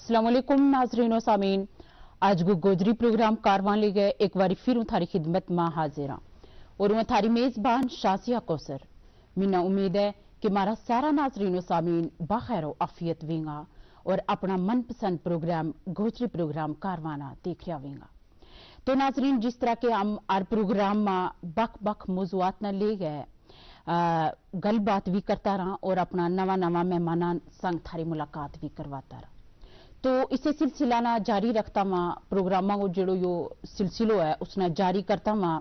अस्सलाम वालेकुम नाज़रीन और सामीन। आज गो गोजरी प्रोग्राम कारवां ले गए एक बारी फिर थारी खिदमत में हाजिर और मैं थारी मेजबान शासिया कौसर। मिना उम्मीद है कि हमारा सारा नाज़रीन और सामीन बखैर व आफियत विंगा और अपना मनपसंद प्रोग्राम गोजरी प्रोग्राम कारवाना देख रहा विंगा। तो नाज़रीन, जिस तरह के हम हर प्रोग्राम में बख बख मौजूआत न ले गए गल बात भी करता रहा और अपना नवा नवा मेहमान संग थारी मुलाकात भी करवाता रहा। तो इसे सिलसिला ना जारी रखता वहां प्रोग्रामा को जो यो सिलसिलो है उसने जारी करता वहां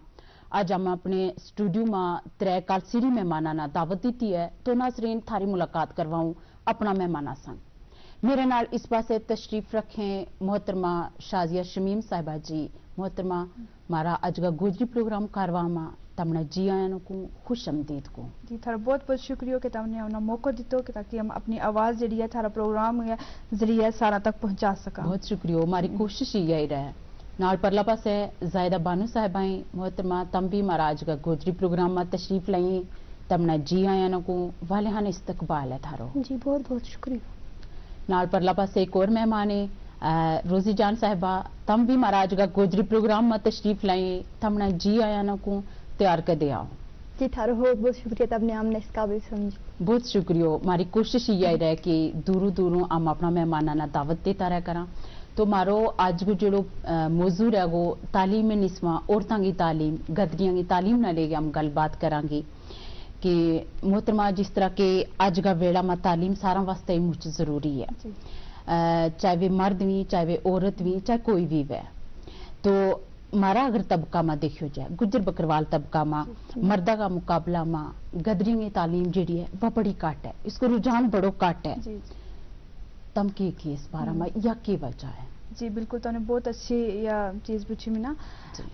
आज हम अपने स्टूडियो में 3 कालसीरी मेहमाना ना दावत दी है। तो नाज़रीन, थारी मुलाकात करवाऊं अपना मेहमाना संग। मेरे नाल इस पासे तशरीफ रखें मोहतरमा शाजिया शमीम साहिबा जी। मोहतरमा, मारा आज का गोजरी प्रोग्राम कारवामा तमने जी आया को खुश आमदीद को जी। थारा बहुत बहुत शुक्रिया कि तुमने अपना मौका दितो कि ताकि हम अपनी आवाज जी है थारा प्रोग्राम है जरिए सारा तक पहुंचा सका। बहुत शुक्रिया। हमारी कोशिश यही रहे। नाल परला पास है जायदा बानो साहिबाई। मोहतरमा, तम भी महाराज का गोजरी प्रोग्राम में तशरीफ लाई तमने जी आया को वाले हान इस्तकबाल है थारो। जी बहुत बहुत शुक्रिया। नाल परला पास एक और मेहमान है रोजी जान साहिबा। तम भी महाराज का गोजरी प्रोग्राम में तशरीफ लाई तमने जी आया को तैयार कर दिया। जी थारो बहुत बहुत शुक्रिया, तबने हमने इस काबिल समझ। बहुत शुक्रिया। हमारी कोशिश यही रहे कि दूरों दूरों हम अपना मेहमाना ना दावत देता रह करा। तो मारो आज को जो मौजूद है वो तालीम निस्वा औरतों की तालीम गदरियां की तालीम ना लेके हम गलबात करांगे कि मोहतरमा जिस तरह के आज का वेला में तालीम सारा वास्ते ही मुझ जरूरी है, चाहे वे मर्द भी चाहे वे औरत भी चाहे कोई भी वे। तो मारा अगर तबका में देखियो जाए गुजर बकरवाल तबका में मर्दा का मुकाबला में गदरियों की तालीम जी है वह बड़ी कट है, इसको रुझान बड़ो कट है। तम की इस बारे में या की वजह है? जी बिल्कुल, तुमने बहुत अच्छी या चीज पूछी मैं ना।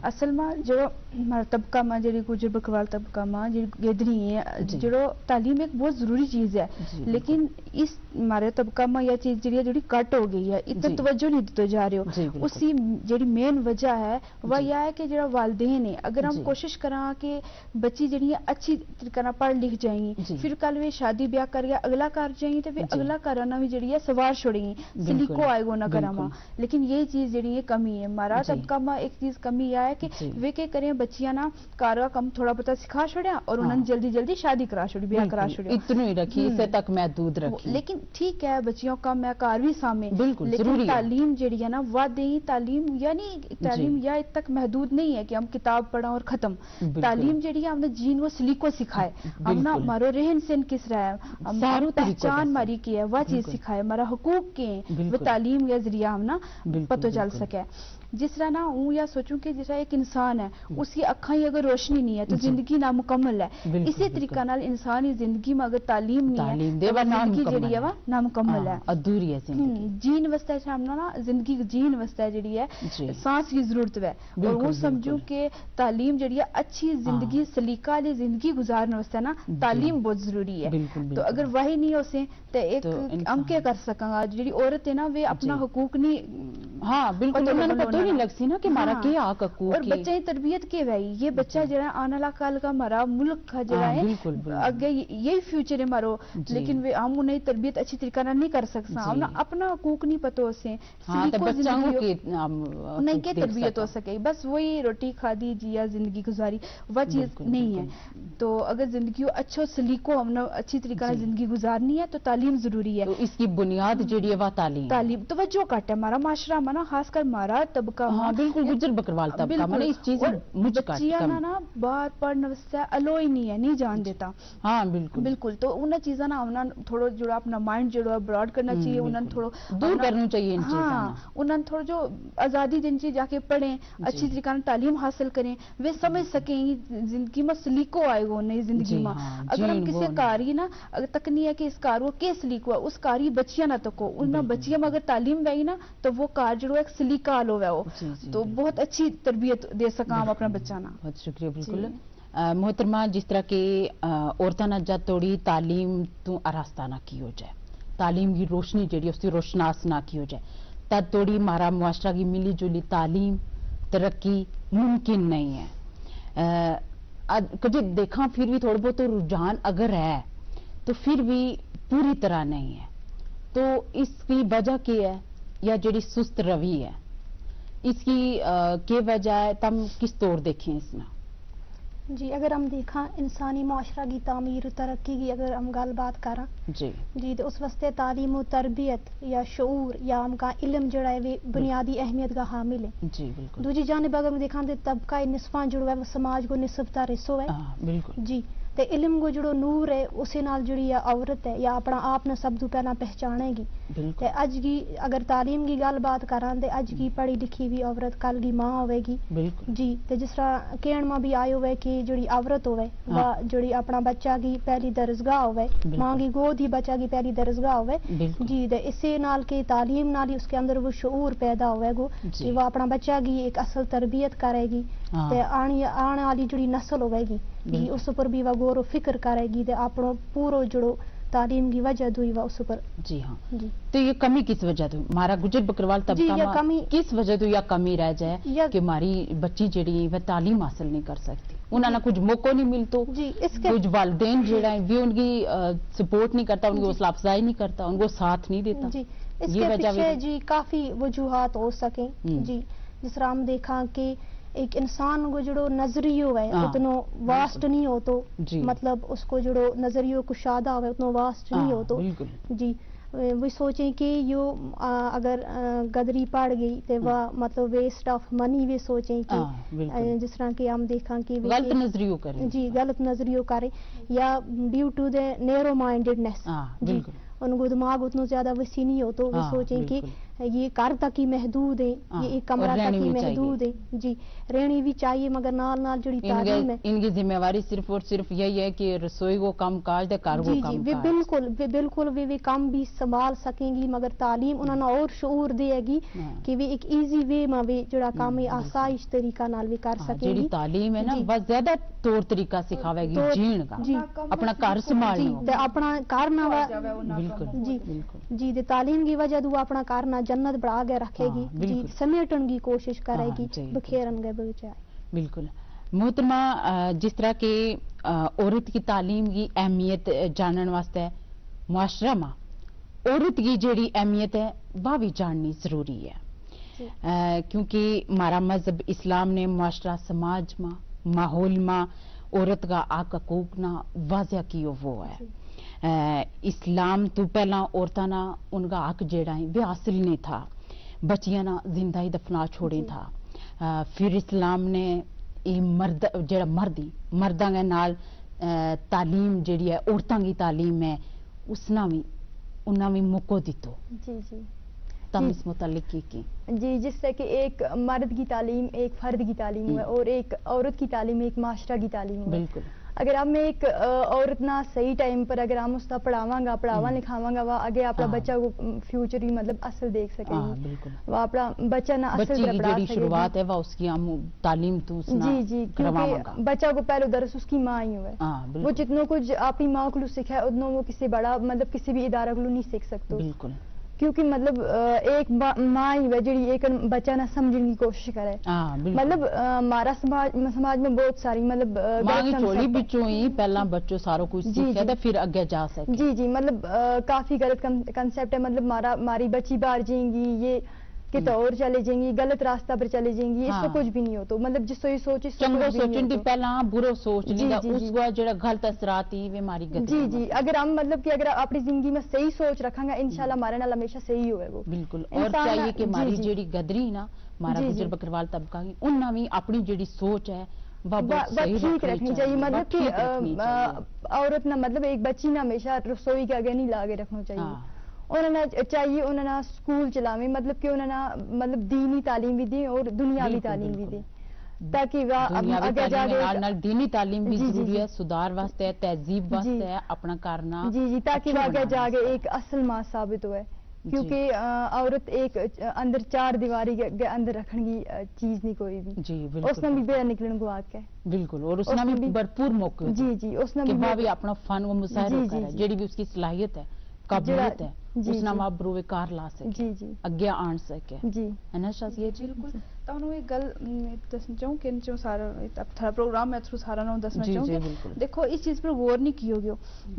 असल में जो हमारा तबका में जी गुजर बकरवाल तबका में जी गेदरी है जो तालीम एक बहुत जरूरी चीज है, लेकिन इस हमारे तबका में यह चीज जी थोड़ी कट हो गई है, इतना तवज्जो नहीं दिते जा रहे हो। उसकी जी मेन वजह है वह यह है कि जो वालदेन है अगर हम कोशिश करा कि बच्ची जी अच्छी तरीके पढ़ लिख जाएंगी फिर कल वे शादी ब्याह कर अगला कर जाएंगी तो वे अगला कराना भी जी सवार छोड़ेंगी सलीको आएगो ना करा। लेकिन ये चीज जी कमी है हमारा तबका में। एक चीज कमी यह है कि वे क्या करें बच्चियां ना कार कम थोड़ा बहुत सिखा छोड़ा और उन्होंने जल्दी जल्दी शादी करा छोड़ी ब्याह करा छोड़ी इतनी रखी इसे तक महदूद रखी। लेकिन ठीक है बच्चियों का मैं कार भी सामने, लेकिन तालीम जी है ना वादही तालीम यानी तालीम या इत तक महदूद नहीं है कि हम किताब पढ़ा और खत्म। तालीम जी है हमने जीन वो सलीको सिखाए, हम ना मारो रहन सहन किस रहा है, हम पहचान मारी की है वह चीज सिखाए, हमारा हुकूक के वो तालीम या जरिया हम ना पता चल सके। जिस तरह ना हूँ या सोचूं कि जिस एक इंसान है उसकी अखा ही अगर रोशनी नहीं है तो जिंदगी नामुकम्मल है। इसी तरीका नाल इंसान की जिंदगी में अगर तालीम नहीं है तो जिंदगी जी है वह नामुकम्मल है, अधूरी है जिंदगी। जीन वास्ते सामना ना जिंदगी जीन वास्ते जी है सांस की जरूरत है और वो समझूं कि तालीम जी है अच्छी जिंदगी सलीका वाली जिंदगी गुजारने वास्ते ना तालीम बहुत जरूरी है। तो अगर वही नहीं हो से तो एक हम क्या कर सकेंगे। जी औरत है ना वे अपना हुकूक नहीं, हाँ बिल्कुल पता नहीं लगती ना कि हमारा क्या हक हकूक और बच्चे की तरबियत के भाई ये बच्चा जरा आने वाला कल का हमारा मुल्क का जरा है आगे यही फ्यूचर है मारो, लेकिन वे हम उन्हें तरबियत अच्छी तरीके से नहीं कर सकते। हम ना अपना हकूक नहीं पता उसे नहीं क्या तरबियत हो सके, बस वही रोटी खादी जिया जिंदगी गुजारी वह चीज नहीं है। तो अगर जिंदगी अच्छो सलीको हमने अच्छी तरीके से जिंदगी गुजारनी है तो तालीम जरूरी है। तो इसकी बुनियाद जी है वह तालीम तवज्जो कट है हमारा माशरा में ना खासकर हमारा तबका। हाँ बिल्कुल गुजर बकरवाल तबका मैंने इस चीज बच्चियां ना बाहर पढ़ने वास्ते अलो ही नहीं है, नहीं जान देता। हाँ बिल्कुल बिल्कुल। तो उन चीजा ना हमने थोड़ा जो अपना माइंड जो ब्रॉड करना चाहिए, उन्हें थोड़ा दूर करना चाहिए। हाँ उन्हें थोड़ा जो आजादी देनी चाहिए, जाके पढ़ें अच्छी तरीके से तालीम हासिल करें, वे समझ सकें जिंदगी में सलीको आएगा नई जिंदगी में। अगर हम किसी कारी ना अगर तक नहीं है कि इस कार वो के सलीको है उस कारी बच्चियां ना तको उन बच्चियों में अगर तालीम वही ना तो वो कार जो एक सलीका लो है तो बहुत अच्छी तरबियत दे सका हम अपना बच्चा ना। बहुत शुक्रिया। बिल्कुल मोहतरमा, जिस तरह के औरतां ना जब थोड़ी तालीम तू आरास्ता ना की हो जाए, तालीम की रोशनी जी उसकी रोशनास ना की हो जाए तब थोड़ी हमारा मुआशरा की मिली जुली तालीम तरक्की मुमकिन नहीं है। कभी देखा फिर भी थोड़ा बहुत रुझान अगर है तो फिर भी पूरी तरह नहीं है। तो इसकी वजह क्या है या ਜਿਹੜੀ ਸੁਸਤ ਰਵੀ है इसकी क्या वजह है, तम किस तौर देखें इसमें? जी अगर हम देखा इंसानी माशरा की तामीर तरक्की की अगर हम गल बात करा जी तो उस वास्ते तालीम और तरबियत या शऊर या हम का इल्म जड़ा है वे बुनियादी अहमियत का हामिल है जी बिल्कुल। दूसरी जानिब अगर हम देखा तो तबका निस्फा जुड़ा है वो समाज को निस्बता रिसो है बिल्कुल जी ते इल्म को जो नूर है उसे नाल जुड़ी है औरत है या अपना आप ने सब तो पहला पहचानेगी ते अज की अगर तालीम की गल बात करा तो अज की पढ़ी लिखी हुई औरत कल की मां होगी जी ते जिस तरह कहण में भी आयो है कि जड़ी औरत होवे वा जड़ी अपना बच्चा की पहली दरजगाह होवे मां की गोद ही बच्चा की पहली दरजगाह होवे जी ते इसे नाल के तालीम नाल ही उसके अंदर वो शऊर पैदा होवेगो कि वो अपना बच्चा की एक असल तरबियत करेगी ते आने वाली जड़ी नस्ल होवेगी जी उस पर भी वह गौर फिक्र करेगी ते अपनो पूरो जड़ो तालीम की वजह हुई वह उस पर जी हाँ जी। तो ये कमी किस वजह तो हमारा गुजर बकरवाल तबका में किस वजह तो या कमी रह जाए कि हमारी बच्ची जड़ी वह तालीम हासिल नहीं कर सकती, उन्हें कुछ मौका नहीं मिलता जी, कुछ वालदेन जड़ा है भी उनकी सपोर्ट नहीं करता, उनकी हौसला अफजाई नहीं करता, उनको साथ नहीं देता जी। इसके पीछे जी काफी वजूहात हो सके जी। जिस तरह हम देखा कि एक इंसान को जड़ो नजरियो है उतनो वास्ट नहीं हो तो मतलब उसको जड़ो नजरियो कुशादा हो उतनो वास्ट नहीं हो तो जी वो सोचें कि यो अगर गदरी पड़ गई तो वह मतलब वेस्ट ऑफ मनी वे सोचें कि जिस तरह कि हम देखा कि गलत नजरियो करें जी गलत नजरियो करें या due to the narrow mindedness जी उनको दिमाग उतना ज्यादा वसी नहीं हो तो वो सोचें कि ये घर तक ही महदूद है, ये एक कमरा तक ही महदूद है जी। रहनी भी चाहिए मगर नाल नाल जुड़ी तालीम है इनकी जिम्मेवारी सिर्फ और सिर्फ यही है कि रसोई को काम काज दे कार को काम काज बिल्कुल वे काम भी संभाल सकेंगी मगर तालीम उन्होंने और शऊर देगी कि वे एक इजी वे में वे जड़ा काम है आसाइश तरीका नाल वे कर सकेंगी। जेडी तालीम है ना बस ज्यादा तौर तरीका सिखावेगी जीण का जी अपना घर संभालना अपना करना बिल्कुल जी जी दे तालीम की वजह से अपना करना जन्नत बढ़ा के रखेगी जी समेटन की कोशिश करेगी बखेरन गए बचाए बिल्कुल। मोहतरमा जिस तरह के औरत की तालीम की अहमियत जानने वास्ते मुआशरा में औरत की जेड़ी अहमियत है वह भी जाननी जरूरी है क्योंकि हमारा मजहब इस्लाम ने मुआशरा समाज में माहौल में औरत का हक हकूक ना वाजिया कियो वो है। इस्लाम तो पहला औरतां ना उनका हक जेड़ा है वे हासिल नहीं था, बच्चियां ना जिंदा ही दफना छोड़े था। फिर इस्लाम ने मर्द जेड़ा मर्दां के नाल तालीम जेड़ी है औरतां की तालीम है उसना भी उन्ना भी मौको दितो जी जी तम इस मुतालिक की जी जिससे कि एक मर्द की तालीम एक फर्द की तालीम है और एक औरत की तालीम एक माशरा की तालीम है। बिल्कुल अगर हम एक औरत ना सही टाइम पर अगर हम उसका पढ़ावा लिखावांगा वह आगे अपना बच्चा को फ्यूचर ही मतलब असल देख सकेगी वह अपना बच्चा ना असल तरह पढ़ा सकेगी। शुरुआत है वह उसकी हम तालीम तो जी जी क्योंकि बच्चा को पहले दरस उसकी माँ ही हुआ वो जितनो कुछ अपनी माँ को सीखा है उतना वो किसी बड़ा मतलब किसी भी इदारा को नहीं सीख सकते बिल्कुल क्योंकि मतलब एक माँ ही है जी एक बच्चा ना समझने की कोशिश करे मतलब हमारा समाज में बहुत सारी मतलब चोली बिचों ही पहला बच्चों सारो कुछ सीखे तो फिर आगे जा सके जी जी मतलब काफी गलत कंसेप्ट है मतलब हमारी बच्ची बाहर जाएंगी ये कि तो और चले जाएंगी गलत रास्ता पर चले जाएंगी इससे कुछ भी नहीं हो तो मतलब जिस सोई सोच चंगो सोचन दी पहला बुरो सोच लेगा उसका जेड़ा गलत असरात ही वे मारी गति जी जी अगर हम मतलब कि अगर अपनी जिंदगी में सही सोच रखेंगे इंशाल्लाह हमारे नाल हमेशा सही होएगा बिल्कुल। और चाहिए कि हमारी जेड़ी गदरी ना हमारा गुजर बकरवाल तबका की उन्ना भी अपनी जेड़ी सोच है वह ठीक रखनी चाहिए मतलब कि औरत ना मतलब एक बच्ची ना हमेशा रसोई के आगे नहीं लागे रखना चाहिए उन्होंने चाहिए उन्होंने स्कूल चलावे मतलब कि उन्होंने मतलब दीनी तालीम भी दी और दुनियावी तालीम भी दी ताकि वह आगे जाके दीनी तालीम भी जरूरी है सुधार वास्ते है तहजीब वास्ते है अपना करना जी जी ताकि वह आगे जाके एक असल माँ साबित हुए क्योंकि औरत एक अंदर चार दीवारी के अंदर रखने की चीज नहीं कोई भी जी उसने भी बेरा निकलने को आके बिल्कुल और उसने भी भरपूर मौके जी जी उसने भी अपना फन व मुसाहिर करे जेडी भी उसकी सलाहियत है काबिलियत है उसना आप बरूवे कार ला सके जी जी अगे आन सके जी है ना शाजिया जी। ਤੁਹਾਨੂੰ ਇੱਕ ਗੱਲ ਦੱਸਣਾ ਚਾਹੂੰ ਕਿ ਜੋ ਸਾਰਾ ਥੋੜਾ प्रोग्राम मैं थ्रू सारा नाम दसना चाहूँगी। देखो इस चीज़ पर गौर नहीं की होगी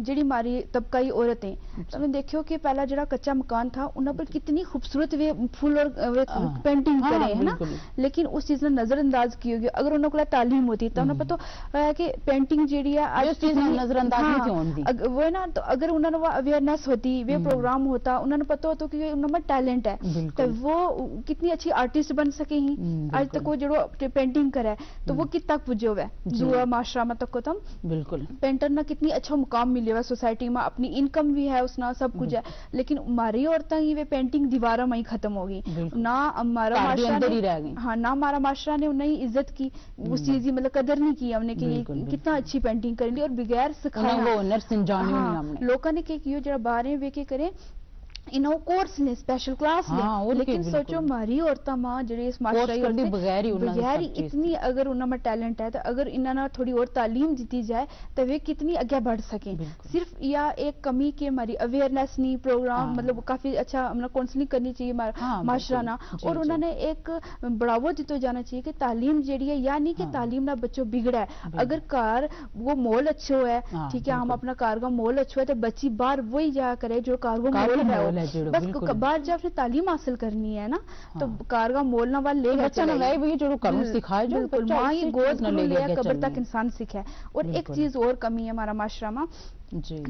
जी हमारी तबकाई औरतें तुमने देखियो कि पहला जरा कच्चा मकान था उन पर कितनी खूबसूरत वे फूल और पेंटिंग करे है ना, लेकिन उस चीज़ ने नजरअंदाज की होगी। अगर उन्होंने तालीम होती तो उन्हें पता है कि पेंटिंग जी है नजरअंदाज वो है ना, तो अगर उन्होंने वो अवेयरनेस होती वे प्रोग्राम होता उन्होंने पता होता कि उन्होंने टैलेंट है तो वो कितनी अच्छी आर्टिस्ट बन सके ही। आज तक वो जो पेंटिंग करे तो वो कित तक पुजे हुए जुआ माशरा में तक को तम बिल्कुल पेंटर ना कितनी अच्छा मुकाम मिले हुआ सोसाइटी में, अपनी इनकम भी है उसना सब कुछ है। लेकिन हमारी औरतें ही वे पेंटिंग दीवारों में ही खत्म होगी ना, हमारा माशरा ने हाँ ना हमारा माशरा ने उन्हें इज्जत की उस चीज की मतलब कदर नहीं की हमने कि कितना अच्छी पेंटिंग कर ली और बगैर सिखाया लोगों ने क्या किया जरा बाहर वे के करें इन्हों कोर्स ने स्पेशल क्लास ले, लेकिन सोचो हमारी औरतां मां जेडी इस माशरे बगैर इतनी अगर उन्होंने टैलेंट है तो अगर इन्होंने थोड़ी और तालीम दी जाए तो वे कितनी आगे बढ़ सकें। सिर्फ या एक कमी के हमारी अवेयरनेस नहीं प्रोग्राम मतलब काफी अच्छा हमने काउंसलिंग करनी चाहिए माशरा ना, और उन्होंने एक बढ़ावा दिता जाना चाहिए कि तालीम जेडी है या नहीं कि तालीम ना बच्चों बिगड़ा है। अगर कार वो मोल अच्छो है ठीक है हम अपना कार का मोल अच्छो है तो बच्ची बाहर वही जा करे जो कार वो मोल है बस बाहर जब फिर तालीम हासिल करनी है ना तो कार का मोल ना वाल लेगा बच्चा ना वही वही जो करूं सिखाए जो मां ये गोद में ले कब्र तक इंसान सीखे। और एक चीज और कमी है हमारा माशरा में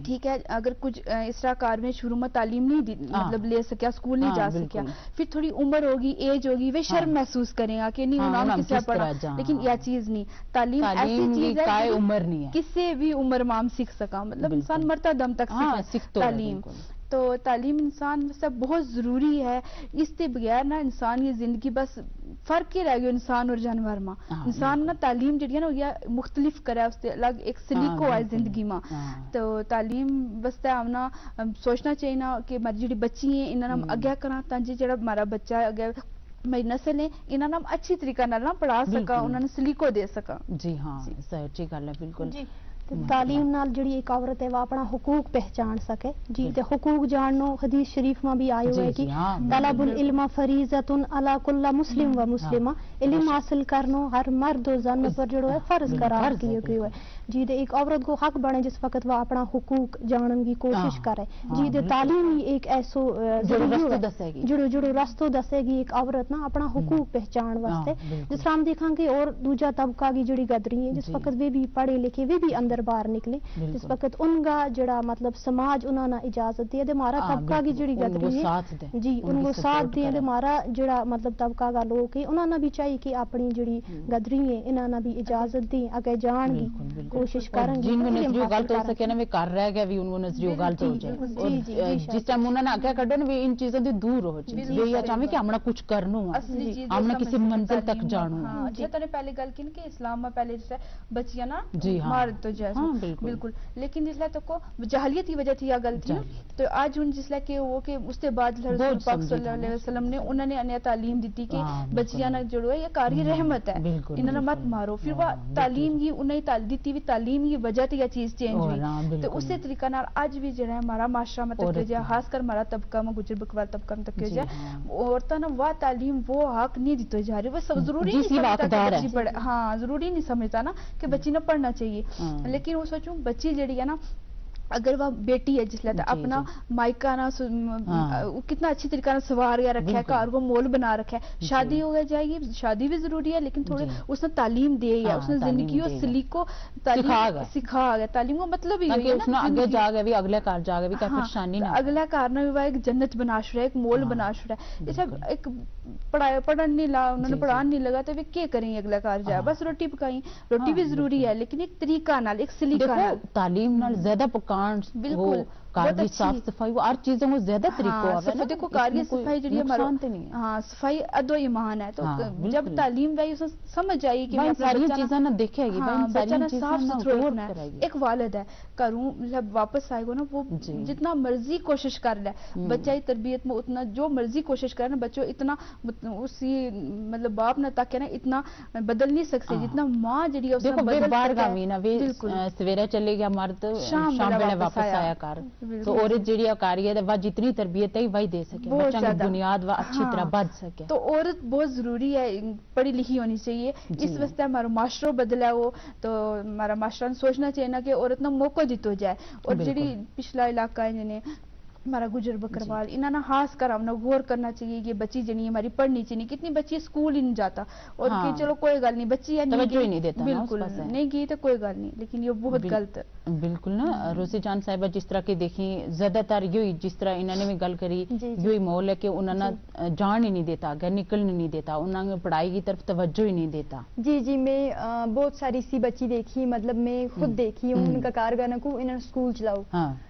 ठीक है, अगर कुछ इस तरह कार में शुरू में तालीम नहीं मतलब ले सकिया स्कूल नहीं जा सकिया फिर थोड़ी उम्र होगी एज होगी वे शर्म महसूस करेगा कि नहीं उन्होंने किसी पढ़ा, लेकिन यह चीज नहीं तालीम ऐसी चीज है उम्र नहीं है किसी भी उम्र में हम सीख सका मतलब इंसान मरता दम तक सीखे तालीम। तो तालीम इंसान सब बहुत ज़रूरी है, इसके बगैर ना इंसान ये ज़िंदगी बस फ़र्क ही रह गया इंसान और जानवर में। इंसान ना तालीम जी है ना या मुख्तलिफ करे उससे अलग एक सलीको है ज़िंदगी में। तो तालीम बस हमना सोचना चाहिए ना कि हमारी जी बच्ची है इन्हें हम आगे करा ताकि जो हमारा बच्चा है आगे मेरी नस्ल है इन्हें हम अच्छी तरीका ना पढ़ा सका उन्होंने सलीको दे सका। जी हाँ सही गल है बिल्कुल जी। तालीम नाल जड़ी एक औरत है वो अपना हुकूक पहचान सके जी ते हुकूक जाननो हदीस शरीफ में भी आयो है कि तलबुल इल्म फरीज़तुन अला कुल्ल मुस्लिम व मुस्लिमा इल्म हासिल करनो हर मर्द और जन पर जड़ो है फर्ज करार किया गयो है जी दे एक औरत को हक बने जिस वक्त वह अपना हुकूक जानने की कोशिश करे जी दे तालीम ही एक ऐसो जुड़ो रास्तो दसेगी एक औरत ना अपना हुकूक पहचान वास्ते। जिस तरह हम देखेंगे और दूजा तबका की जड़ी गदरी है जिस वक्त वे भी पढ़े लिखे वे भी अंदर बाहर निकले जिस वक्त उनका जड़ा मतलब समाज उन्होंने इजाजत दी हमारा तबका की जड़ी गदरी है जी उनको साथ दिए हमारा जड़ा मतलब तबका का लोग है उन्होंने भी चाहिए कि अपनी जड़ी गदरी है इन्होंने भी इजाजत दी आगे जान की कोशिश करेंगे जिनको नजरियो गलत हो सके ना वे कर रह गया भी उनको नजरियो गलत हो जाए जिस टाइम उन्होंने आगे कढ़न वे इन चीजों से दूर हो जाए वे ये चाहे कि हमने कुछ करनो है हमने किसी मंजिल तक जानो है। अच्छा तने पहले गल की कि इस्लाम में पहले जैसे बच्चियां ना मार तो जाए बिल्कुल लेकिन जिसले तो को जहालियत की वजह थी या गलती तो आज उन जिसले के वो के उसके बाद रसूल पाक सल्लल्लाहु अलैहि वसल्लम ने उन्होंने अन्य तालीम दी कि बच्चियां ना जो है ये कारी रहमत है इन्होंने मत मारो फिर वो तालीम ही उन्हें दी हुई तालीम की वजह से यह चीज चेंज हुई। तो उसी तरीका नाल आज भी जो है हमारा माशरा में तक जाए खासकर हमारा तबका में गुजर बकवाल तबका में तक जाए औरतां ना वह तालीम वो हक नहीं दी जा रही वो सब जरूरी नहीं समझता हाँ जरूरी नहीं समझता ना कि बच्ची ने पढ़ना चाहिए लेकिन वो सोचूं बच्ची जड़ी है ना अगर वह बेटी है जिसले तो अपना मायका ना कितना अच्छी तरीका से सवार या रखा है घर को मोल बना रखा है शादी हो जाएगी शादी भी जरूरी है लेकिन थोड़े उसने तालीम दी है उसने जिंदगी और सलीको सिखा गया तालीम का मतलब ही है ना आगे जागे भी अगले कार जागे भी कोई परेशानी ना अगला कार ना भी एक जन्नत बना छुड़ा है एक मोल बना छुड़ा है जैसे एक पढ़न नहीं ला उन्होंने पढ़ान नहीं लगा तो वे क्या करेंगे अगला कार जाए बस रोटी पकाई रोटी भी जरूरी है लेकिन एक तरीका नाल एक सलीका नाल तालीम नाल ज्यादा बिल्कुल कार की साफ सफाई वो हर चीजों में ज्यादा तरीकों है देखो कार की सफाई जड़ी है हाँ सफाई अदो ईमान है तो जब तालीम वही उसे समझ आई कि सारी चीजें ना देखेगी बच्चा ना साफ सुथरा रखना है। एक वालिद है करूं मतलब वापस आएगा ना वो जितना मर्जी कोशिश कर ले बच्चा की तरबियत में उतना जो मर्जी कोशिश करे ना बच्चों इतना उसी मतलब बाप ना तक है ना इतना बदल नहीं सकते जितना माँ जड़ी है देखो बाहर गामी ना वे सवेरे चले गया मर्द शाम वापस आया कार تو عورت جڑی کاری ہے وہ جتنی تربیت ہے وہی دے سکے بچوں کی بنیاد وہ اچھی طرح بڑھ سکے. تو عورت بہت ضروری ہے, پڑھی لکھی ہونی چاہیے. اس واسطے ہمارا معاشرہ بدلا وہ تو ہمارا معاشرہ سوچنا چاہیے نا کہ عورت نے موقع دیتو جائے. اور جڑی پچھلا علاقہ ہے جنہیں ہمارا گجر بکروال انہوں نے خاص کر ہم نے غور کرنا چاہیے کہ بچی جنی ہماری پڑھنی چاہیے. کتنی بچی اسکول ہی نہیں جاتا اور کہ چلو کوئی گل نہیں بچی نہیں دیتا بالکل نہیں گئی تو کوئی گل نہیں, لیکن یہ بہت غلط ہے. بالکل نا روزی جان صاحبہ جس طرح کی دیکھیں زیادہ تر یہی جس طرح انہوں نے بھی گل کری یہی ماحول ہے کہ انہوں نے جان ہی نہیں دیتا گھر نکلنے نہیں دیتا انہوں نے پڑھائی کی طرف توجہ ہی نہیں دیتا. جی میں بہت ساری سی بچی دیکھی مطلب میں خود دیکھی ہوں ان کا کارگانا کو انہوں نے اسکول چلاؤ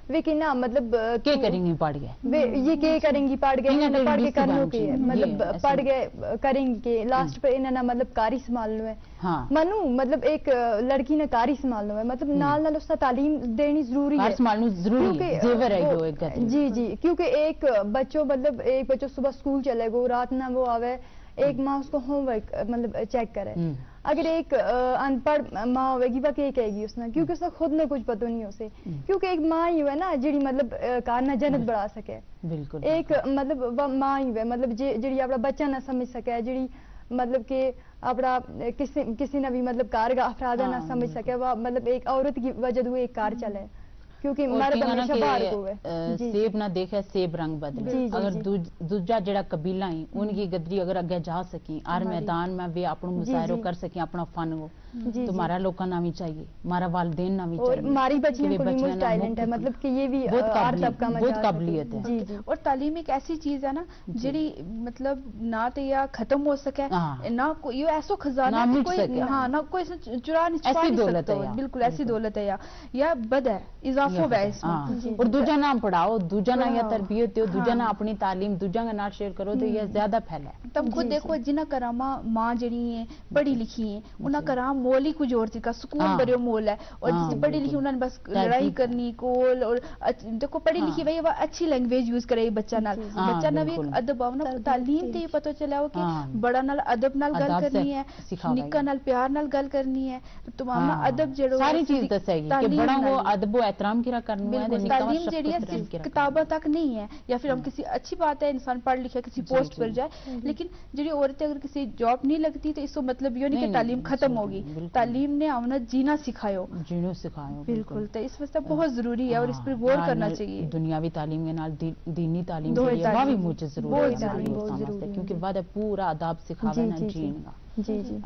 لیکن نا مطلب کیا کریں گی پڑھ گئے یہ کیا کریں گی پڑھ گئے پڑھ کے کرنے کے مطلب پڑھ گئے کریں گے کہ لاسٹ پہ انہوں نے مطلب کاری سنبھالنا ہے منو مطلب ایک لڑکی نے کاری سنبھالنا ہے مطلب نال اس کا تعلیم دینی ضروری ہے. جی کیونکہ ایک بچوں مطلب ایک بچوں صبح اسکول چلے گو رات نہ وہ آوے ایک ماں اس کو ہوم ورک مطلب چیک کرے. اگر ایک ان پڑھ ماں ہوئے گی وہ کیا کہے گی اس نے کیونکہ اس نے خود نے کچھ پتہ نہیں اسے کیونکہ ایک ماں ہی ہوئے نا جڑی مطلب کارنا جنت بڑھا سکے. ایک مطلب ماں ہی ہوئے مطلب جڑی اپنا بچہ نہ سمجھ سکے جڑی مطلب کہ اپنا کسی نے بھی مطلب کار کا افراد نہ سمجھ سکے وہ مطلب ایک عورت کی وجہ ہوئے ایک کار چلے کیونکہ مرد ہمیشہ باہر ہوئے. سیب نہ دیکھے سیب رنگ بدلے. اگر دوجا جڑا قبیلہ ہی ان کی گدری اگر اگے جا سکیں ہر میدان میں بھی اپنا مظاہرہ کر سکیں اپنا فن ہو تو ہمارا لوکاں نہ بھی چاہیے ہمارا والدین نہ بھی چاہیے. ہماری بچیاں کو بھی مجھ ٹیلنٹ ہے مطلب کہ یہ بھی بہت قابلیت ہے. اور تعلیم ایک ایسی چیز ہے نا جڑی مطلب نہ تو یا ختم ہو سکے نہ یہ ایسا خزانہ نہ کوئی چرا نہیں سکتا. بالکل ایسی دولت ہے یا بد ہے اضافہ ہے اس میں. اور دوجا نام پڑھاؤ دوجا نہ یا تربیت ہو دوجا نہ اپنی تعلیم دوجا کا نام شیئر کرو تو یہ زیادہ پھیلا ہے. تب خود دیکھو جنہ کرامہ ماں جڑی ہیں پڑھی لکھی ہیں انہاں کرام مول ہی کچھ اور کا سکول بڑے مول ہے اور جس پڑھی لکھی انہوں نے بس لڑائی کرنی کول اور دیکھو پڑھی لکھی بھائی وہ اچھی لینگویج یوز کرے بچہ نال بچہ نہ بھی ایک ادب آؤ تعلیم تے پتہ چلا ہو کہ بڑا نال ادب نال گل کرنی ہے نکا نال پیار نال گل کرنی ہے تمام ادب جڑو ساری چیز دسے گی کہ بڑا وہ ادب و احترام کی کرنی ہے. تعلیم جڑی ہے صرف کتابوں تک نہیں ہے یا پھر ہم کسی اچھی بات ہے انسان پڑھ لکھے کسی پوسٹ پر جائے لیکن جڑی عورتیں اگر کسی جاب نہیں لگتی تو اس کو مطلب یہ نہیں کہ تعلیم ختم ہوگی. تعلیم نے ہمیں جینا سکھاؤ بالکل تو اس واسطے بہت ضروری ہے اور اس پر غور کرنا چاہیے. دنیاوی تعلیم کے نال دینی تعلیم بھی مجھے ضروری ہے کیونکہ وہ پورا آداب سکھاوے نا جین گا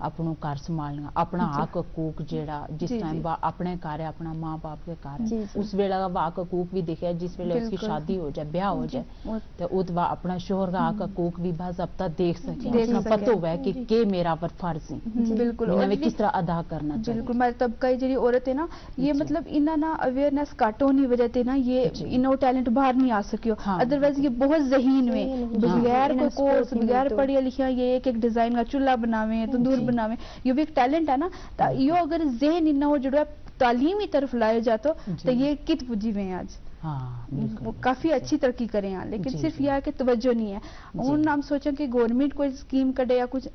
اپنوں گھر سنبھالنا اپنا حق حقوق جیڑا جس ٹائم اپنے گھر ہے اپنا ماں باپ کے گھر ہے اس ویلے کا حق حقوق بھی دیکھے جس ویلے اس کی شادی ہو جائے بیاہ ہو جائے تو ادھ اپنا شوہر کا حق حقوق بھی باضابطہ دیکھ سکے اس کا پتہ ہوا ہے کہ میرا پر فرض ہے بالکل انہیں کس طرح ادا کرنا چاہیے. بالکل ہمارے طبقہ جڑی عورت ہے نا یہ مطلب انہاں نا اویئرنیس گھٹ ہونے وجہ تے نا یہ انہوں ٹیلنٹ باہر نہیں آ سکیو ادروائز یہ بہت ذہین ہوئے بغیر کوئی کورس بغیر پڑھیا لکھیا یہ ایک ڈیزائن کا چولہا بناویں تندور بناویں یہ بھی ایک ٹیلنٹ ہے نا یہ اگر ذہن انہاں ہو جڑا تعلیمی طرف لائے جاتا تو یہ کت پجی میں آج کافی اچھی ترقی کریں ہیں لیکن صرف یہ ہے کہ توجہ نہیں ہے. ان ہم سوچیں کہ گورنمنٹ کوئی اسکیم کڈے یا کچھ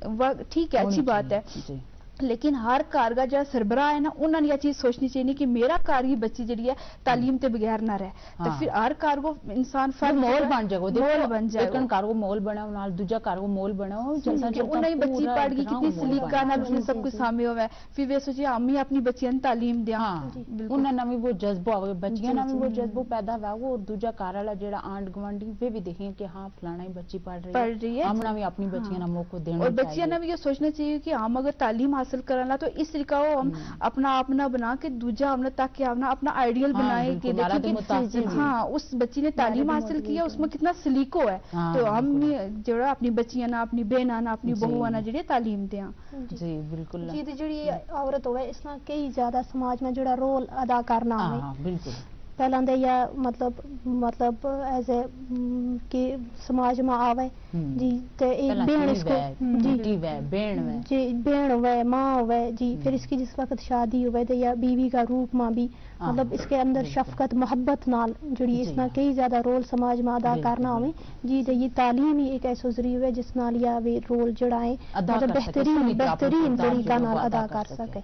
ٹھیک ہے اچھی بات ہے لیکن ہر کار کا جو سربراہ ہے نا انہوں نے یہ چیز سوچنی چاہیے کہ میرا کار کی بچی جڑی ہے تعلیم تے بغیر نہ رہے تو پھر ہر کار کو انسان مول بن جائے مول بن جائے ایک کار کو مول بنا نال دوجا کار کو مول بنا چلتا چلتا انہیں بچی پڑھ گئی کتنی سلیقہ نال اس نے سب کچھ سامنے ہوا ہے پھر وہ سوچے امی اپنی بچیاں تعلیم دیاں انہاں نہ بھی وہ جذبہ ہوے بچیاں نہ بھی وہ جذبہ پیدا ہوا وہ دوجا کار والا جڑا آنٹ گوانڈی وہ بھی دیکھیں کہ ہاں فلانا ہی بچی پڑھ رہی ہے ہم نہ بھی اپنی بچیاں نہ موقع دینا اور بچیاں نہ بھی یہ سوچنا چاہیے کہ ہم اگر تعلیم حاصل کرنا تو اس طریقہ ہم اپنا اپنا بنا کے دوجا ہم نے تاکہ ہم اپنا آئیڈیل بنائے کہ دیکھیں ہاں اس بچی نے تعلیم حاصل کیا اس میں کتنا سلیقو ہے تو ہم جڑا اپنی بچیاں نہ اپنی بہناں نہ اپنی بہواں نہ جڑی تعلیم دیاں. جی بالکل جی جڑی عورت ہوئے اس میں کئی زیادہ سماج میں جڑا رول ادا کرنا ہوئے بالکل پہلا دے یا مطلب ایز اے کہ سماج میں آوے جی تے ایک بہن اس کو جی بہن ہوئے ماں ہوئے جی پھر اس کی جس وقت شادی ہوئے تے یا بیوی کا روپ ماں بھی مطلب اس کے اندر شفقت محبت نال جڑی اس میں کئی زیادہ رول سماج میں ادا کرنا ہوئے جی تے یہ تعلیم ہی ایک ایسا ذریعہ ہوئے جس نال یا وہ رول جڑا ہے مطلب بہترین طریقہ نال ادا کر سکے.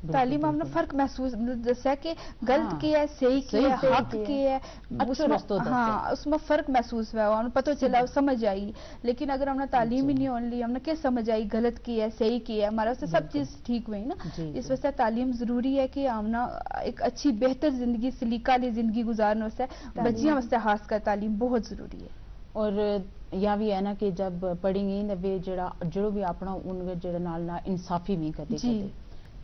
तालीम हमने फर्क महसूस दसा कि गलत की है, सही की है, हक की है, हाँ उसमें फर्क महसूस हुआ, हमें पता चला, समझ आई। लेकिन अगर हमने तालीम ही नहीं होने ली, हमने क्या समझ आई गलत की है, सही की है, हमारा से सब चीज ठीक हुई ना। इस वजह से तालीम जरूरी है कि हमने एक अच्छी बेहतर जिंदगी, सलीका ली जिंदगी गुजारने वास्ते बच्चियां वास्ते खास कर तालीम बहुत जरूरी है। और या भी है ना कि जब पढ़ेंगे ना वे जो भी अपना उनके जेड़ा नाल इंसाफी भी कदे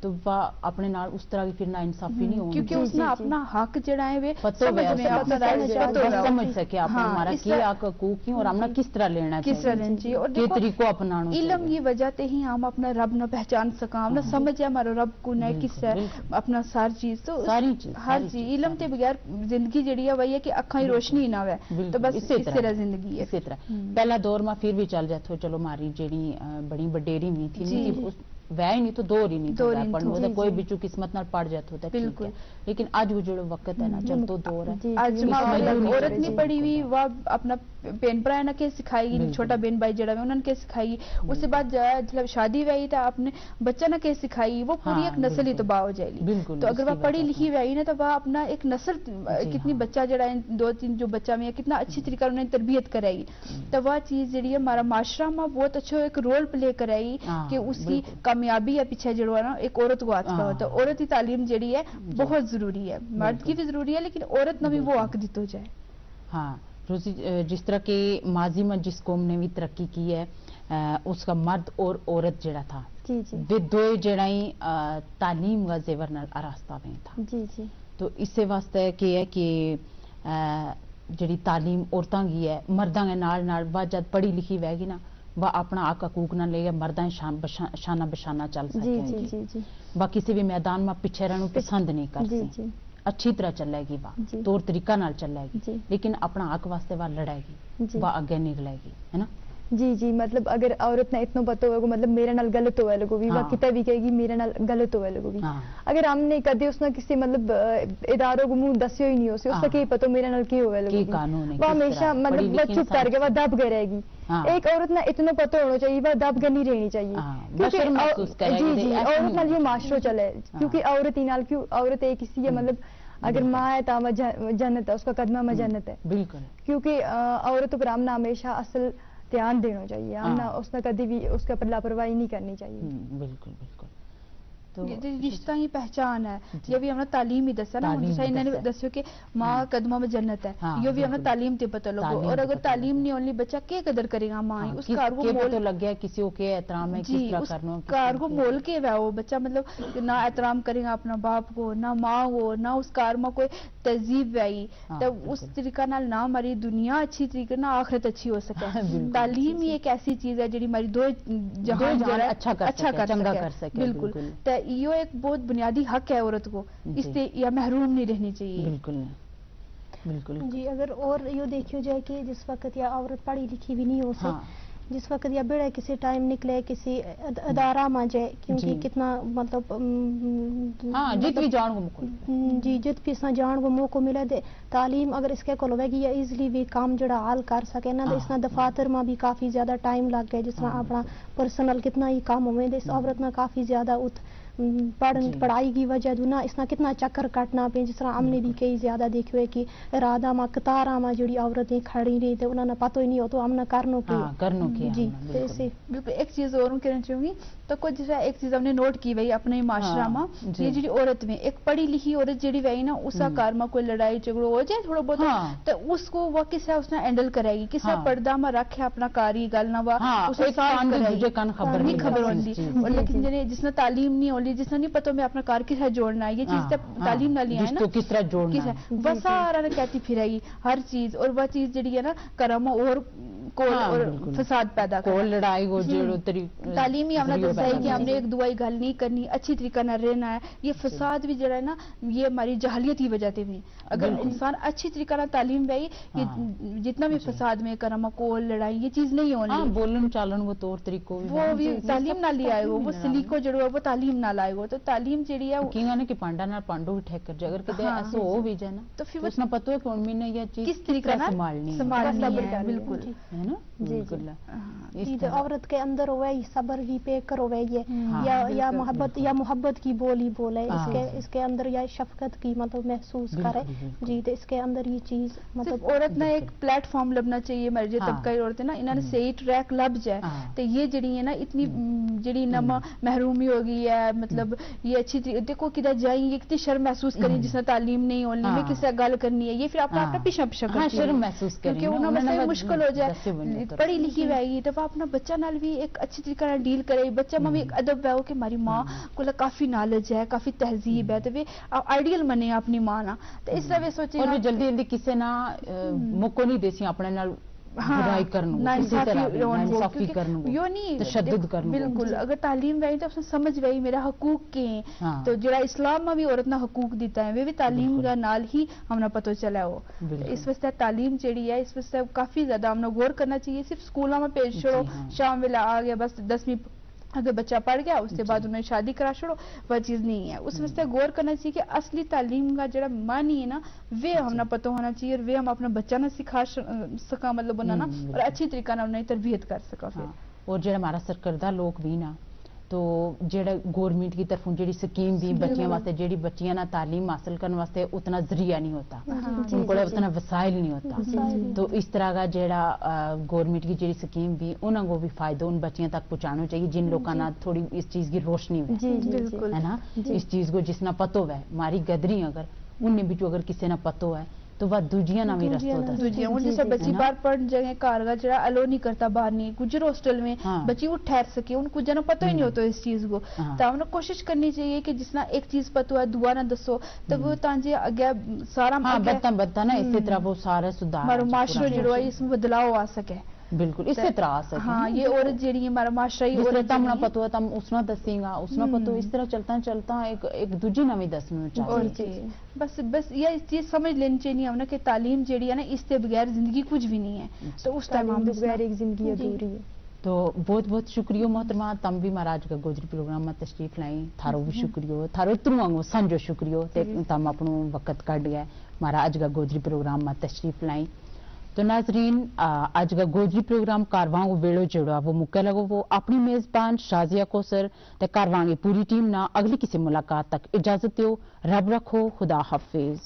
तो वह अपने नाल उस तरह की फिर ना इंसाफी नहीं होगी, क्योंकि उसने अपना हक जड़ा है वे समझ सके हमारा की हक हकूक की और हमने किस तरह लेना चाहिए और किस तरीको अपनाना चाहिए। इल्म की वजह से ही हम अपना रब न पहचान सका, हमने समझ है हमारा रब कौन है, किस है, अपना सारी चीज, तो हर चीज इल्म के बगैर जिंदगी जड़ी है वही है कि अखा ही रोशनी ना है, तो बस इस तरह जिंदगी है। इसी तरह पहला दौर में फिर भी चल जाते, चलो हमारी जेड़ी बड़ी वडेरी भी थी वह नहीं तो दौर ही नहीं था, कोई बिचू किस्मत नाल पड़ जाता होता है, लेकिन आज वो जो वक्त है ना जब तो दौर है, आज औरत नहीं पड़ी हुई वह अपना बहन भरा ने के सिखाएगी, छोटा बहन भाई जड़ा उन्होंने के सिखाएगी, उसके बाद जब शादी हुई था अपने बच्चा ने के सिखाई, वो पूरी एक नस्ल ही तबाह हो जाएगी। तो अगर वह पढ़ी लिखी हुई ना तो वह अपना एक नस्ल कितनी बच्चा जड़ा है 2-3 जो बच्चा में कितना अच्छी तरीके उन्हें तरबियत कराएगी, तो वह चीज जड़ी है हमारा माशरा में बहुत अच्छा एक रोल प्ले कराएगी कि उसकी कामयाबी है पीछे जड़ो है ना एक औरत को आता होता है। औरत की तालीम जड़ी है बहुत जरूरी है, मर्द की भी जरूरी है, लेकिन औरत ने भी वो हक दितो जाए। हाँ रोजी, जिस तरह के माजी में जिस कौम ने भी तरक्की की है उसका मर्द और औरत जड़ा था वे दो जड़ा ही तालीम का जेवर न रास्ता में था। तो इससे वास्ते के है कि जड़ी तालीम औरतां की है मर्दां के नाल वह जब पढ़ी लिखी वहगी ना वह अपना हक हकूक ना लेगा, मर्दां शाना बशाना चल सकेगी, वह किसी भी मैदान में पीछे रहने पसंद नहीं करती, अच्छी तरह चलेगी, वह तौर तरीका नाल चलेगी, लेकिन अपना हक वास्ते वह लड़ेगी, वह आगे निकलेगी, है ना। जी मतलब अगर औरत ने इतना पता होगा मतलब मेरे नाल गलत हुआ लोगो भी वह कितना भी कहेगी मेरे नाल गलत हुआ लोगो भी, अगर हमने कदे उसने किसी मतलब इदारों को मुंह दसियो ही नहीं हो उसका क्या पता मेरे नाल क्या हुआ लोगो, वो हमेशा मतलब वो चुप करके वह दब के रहेगी। एक औरत ने इतना पता होना चाहिए वह दब के नहीं रहनी चाहिए, क्योंकि औरत नाल ये माशरो चले, क्योंकि औरत ही नाल क्यों औरत एक किसी मतलब अगर माँ है तो जन्नत है, उसका कदमा में जन्नत है, बिल्कुल, क्योंकि औरतों पर हमने हमेशा असल ध्यान देना चाहिए, हमने उसने कभी भी उसके ऊपर लापरवाही नहीं करनी चाहिए। बिल्कुल बिल्कुल, तो रिश्ता ही पहचान है, ये भी हमने तालीम ही दसा ना, जैसा इन्होंने दस्यो कि माँ कदमों में जन्नत है, ये भी हमने तालीम ते पता लगो, और अगर तालीम नहीं होनी बच्चा क्या कदर करेगा माँ, उस कार को मोल लग गया किसी के एहतराम है, किस तरह करना कार को मोल के वो बच्चा मतलब ना एहतराम करेगा अपना बाप को, ना माँ को, ना उस कार में कोई तहजीब आई, तब उस तरीका नाल ना हमारी दुनिया अच्छी तरीके ना आखिरत अच्छी हो सके। तालीम ही एक ऐसी चीज है जी हमारी दो जहां अच्छा कर सके, बिल्कुल, यो एक बहुत बुनियादी हक है औरत को, इससे या महरूम नहीं रहनी चाहिए। बिल्कुल बिल्कुल जी, अगर और यो देखियो जाए कि जिस वक्त या औरत पढ़ी लिखी भी नहीं हो सकती, जिस वक्त या बेड़ा किसी टाइम निकले किसी अदारा में जाए, क्योंकि कितना मतलब जित भी जान को मौका जित भी जान को मौका मिले दे तालीम अगर इसके को लवेगी या इजली भी काम जड़ा हाल कर सके ना, तो इसना दफातर में भी काफी ज्यादा टाइम लग गया, जिस तरह अपना पर्सनल कितना ही काम हुए इस औरत में काफी ज्यादा पढ़ाई की वजह दूना इसना कितना चक्कर काटना पे, जिस तरह हमने भी कई ज्यादा देखे हुए कि राधा माँ कतारा माँ जड़ी औरतें खड़ी रही थे उन्होंने पता ही नहीं हो तो हमने करनो की जी। तो ऐसे बिल्कुल एक चीज और कहना चाहूंगी, तो कुछ एक चीज हमने नोट की वही अपने माशरा में, ये जी औरत में एक पढ़ी लिखी औरत जड़ी वही ना उसका कार में कोई लड़ाई झगड़ो हो जाए थोड़ा बहुत, तो उसको वह किस उसने हैंडल कराएगी, किस पर्दा में रखे अपना कारी गल ना वह उसे नहीं खबर होती, और लेकिन जिसने तालीम नहीं होली, जिसने नहीं पता मैं अपना कार किस जोड़ना है, ये चीज तालीम ना लिया है ना किस तरह जोड़ना वह सारा ने कहती फिराई हर चीज, और वह चीज जड़ी है ना करम और और फसाद पैदा कर लड़ाई हो तालीम ही हमने दसा है कि हमने एक दुआई गल नहीं करनी, अच्छी तरीका ना रहना है, ये फसाद भी जड़ा है ना ये हमारी जहालियत की वजह से भी, अगर इंसान अच्छी तरीका ना तालीम रही जितना भी फसाद में करम कोल लड़ाई ये चीज नहीं होनी, बोलन चालन वो तौर तरीको वो भी तालीम ना ले आएगो, वो सलीको जड़ो वो तालीम ना लाएगो, तो तालीम जड़ी है किंगा ने कि पांडा ना पांडो भी ठेक कर जाए, अगर कदे ऐसा हो भी जाए ना तो फिर उसने पता है कौन महीने ये चीज किस तरीका ना संभालनी है, बिल्कुल है ना। जी, बिल्कुल इस जी, तो तरह- औरत के अंदर होवे ये सब्र की पेकर होवे ये हाँ, या मोहब्बत की बोली बोले हाँ। इसके अंदर या शफकत की मतलब महसूस बिल्कुल, करे। बिल्कुल। जी, तो इसके अंदर ये चीज मतलब सिर्फ औरत ना एक प्लेटफॉर्म लभना चाहिए मर्जी हाँ। तबका औरतें ना इन्होंने सही ट्रैक लभ जाए हाँ। तो ये जड़ी है ना इतनी जड़ी ना महरूमी हो गई है मतलब ये अच्छी देखो किधर जाएंगे कितनी शर्म महसूस करें जिसने तालीम नहीं होनी हाँ। में किसी गल करनी है ये फिर अपना अपना पीछा पीछा हाँ, करती है। शर्म महसूस करें क्योंकि ना, उन्हें उन्हें मसला ना मुश्किल हो दस्से बन जाए जाता पढ़ी लिखी रहेगी तो वह अपना बच्चा नाल भी एक अच्छी तरीके नाल डील करे बच्चा में भी एक अदब है कि हमारी माँ को काफी नॉलेज है काफी तहजीब है तो वे आइडियल मने अपनी माँ ना तो इस तरह वे सोचे और जल्दी जल्दी किसी ना मौको नहीं देसी अपने नाल बुराई करने को, किसी तरह भी नाइंसाफी करने को, यो नहीं तशद्दुद करने को। बिल्कुल अगर तालीम रही तो उसने समझ गई मेरा हकूक के हैं हाँ। तो जरा इस्लाम में भी औरत ना हकूक देता है वे भी तालीम का नाल ही हमने पता चला वो बिल्कुल। इस वास्ते तालीम जेड़ी है इस वास्ते काफी ज्यादा हमने गौर करना चाहिए सिर्फ स्कूलों में भेज छोड़ो हाँ। शाम वेला आ गया बस 10वीं अगर बच्चा पढ़ गया उसके बाद उन्हें शादी करा छोड़ो वह चीज नहीं है उस वास्ते गौर करना चाहिए कि असली तालीम का जरा मानी है ना वे हमने पता होना चाहिए और वे हम अपना बच्चा ना सिखा सका मतलब बनाना और अच्छी तरीका ना उन्हें तरबियत कर सका फिर हाँ। और जो हमारा सरकर्दा लोग भी ना तो जेड़ा गवर्नमेंट की तरफों जेड़ी स्कीम दी बच्चियों वास्ते जेड़ी बच्चियां ना तालीम हासिल करने वास्ते उतना जरिया नहीं होता उनको उतना वसाइल नहीं होता तो इस तरह का जेड़ा गवर्नमेंट की जेड़ी स्कीम भी उन्हें को भी फायदा उन बच्चियों तक पहुंचाना चाहिए जिन लोगों ना थोड़ी इस चीज की रोशनी हो बिल्कुल है ना इस चीज को जिसना पतो है हमारी गदरी अगर उन्हें भी अगर किसी ना पतो है तो वह दूजिया ना भी रस्तो दूजिया उन जैसे बच्ची बार पढ़ जगह कार का जरा अलो नहीं करता बाहर नहीं गुजर हॉस्टल में हाँ। बच्ची उठ ठहर सके उनको जना पता ही नहीं होता इस चीज को हाँ। तो हमने कोशिश करनी चाहिए कि जिसना एक चीज पता है दुआ ना दसो तो वो तांजे आगे सारा हाँ बता ना इसी तरह वो सारा सुधार हमारा माशरा जो है इसमें बदलाव आ सके बिल्कुल इसी तरह आ सके हाँ ये औरत जेड़ी हमारा माशरा ही औरत तमना पतो है तम उसना दसेगा उसना पतो इस तरह चलता चलता एक दूजी नवी दसना और चाहिए जी बस ये चीज समझ लेनी चाहिए हमने कि तालीम जेड़ी है ना इससे बगैर जिंदगी कुछ भी नहीं है तो उस टाइम हम बगैर एक जिंदगी अधूरी है तो बहुत बहुत शुक्रिया मोहतरमा तम भी महाराज का गोजरी प्रोग्राम में तशरीफ लाई थारो भी शुक्रिया थारो तुरंगो संजो शुक्रिया ते तम अपनो वक्त काट गया महाराज का गोजरी प्रोग्राम में तशरीफ लाई तो नाजरीन आज का गोजरी प्रोग्राम कारवां को वेड़ो जेड़ो वो मुक्के लगो वो अपनी मेजबान शाजिया कोसर ते कारवां की पूरी टीम ना अगली किसी मुलाकात तक इजाजत दो रब रखो खुदा हाफिज।